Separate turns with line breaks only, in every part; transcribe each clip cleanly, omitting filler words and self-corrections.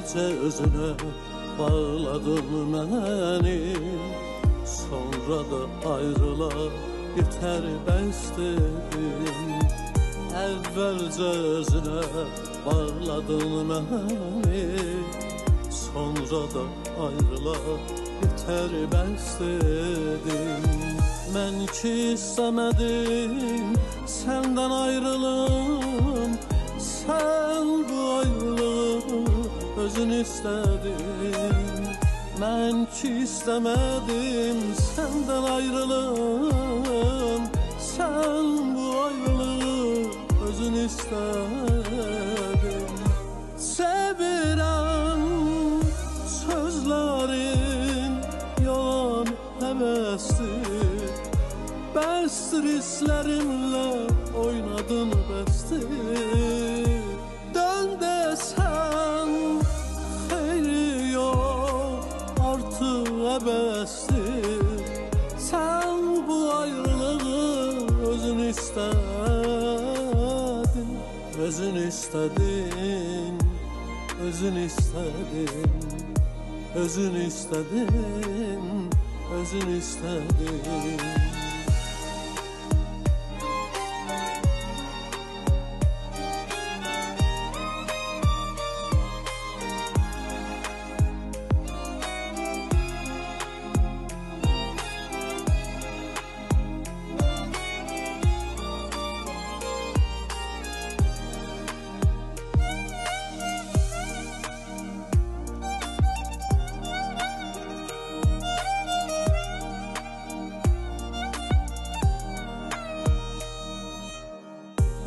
Əvvəlcə özünə bağladın məni, sonra da ayrıla yeter bəs dedim. Əvvəlcə özünə bağladın məni, sonra da ayrıla yeter bəs dedim. Mən ki istəmədim səndən ayrılım, sən bu ayrılığı özün istədin. Mən ki istəmədim səndən ayrılım, sən bu ayrılığı özün istədin. Sevirəm sözlərin yalan həvəsdir, bəsdir hisslərimlə oynadın bəsdir. Dön desən xeyri yox, artıq əbəsdir. Sən bu ayrılığı özün istədin, özün istədin, özün istədin, özün istədin, özün istədin.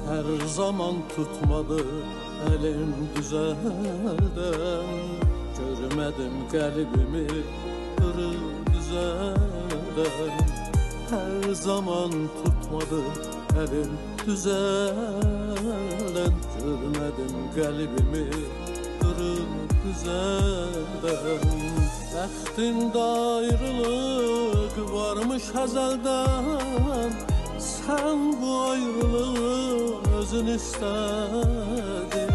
Her zaman tutmadı elim düzelden, görmedim kalbimi kırık düzelden. Her zaman tutmadı elim düzelden, görmedim kalbimi kırık düzelden. Bəxtimdə ayrılık varmış əzəldən, sen bu ayrılığı özün istedin.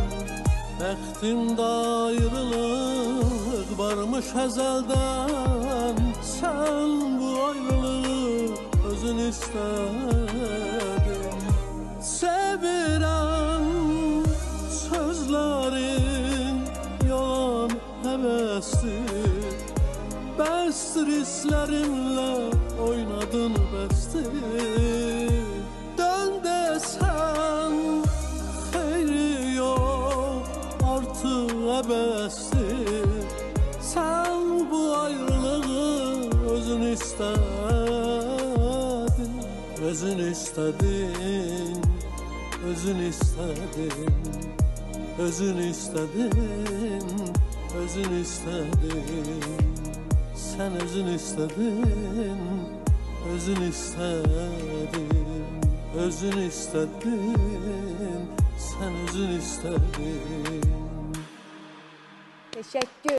Bəxtimdə ayrılık varmış əzəldən, sen bu ayrılığı özün istedin. Sevirəm sözlərin yalan həvəsdir, bəsdir hisslərimlə oynadın bəsdir. Dön desən xeyri yox, artıq əbəsdir. Sən bu ayrılığı özün istədin, özün istədin, özün istədin, özün istədin, özün istədin. Sen özün istedin, özün istedin, özün istedin, sen özün istedin.
Teşekkür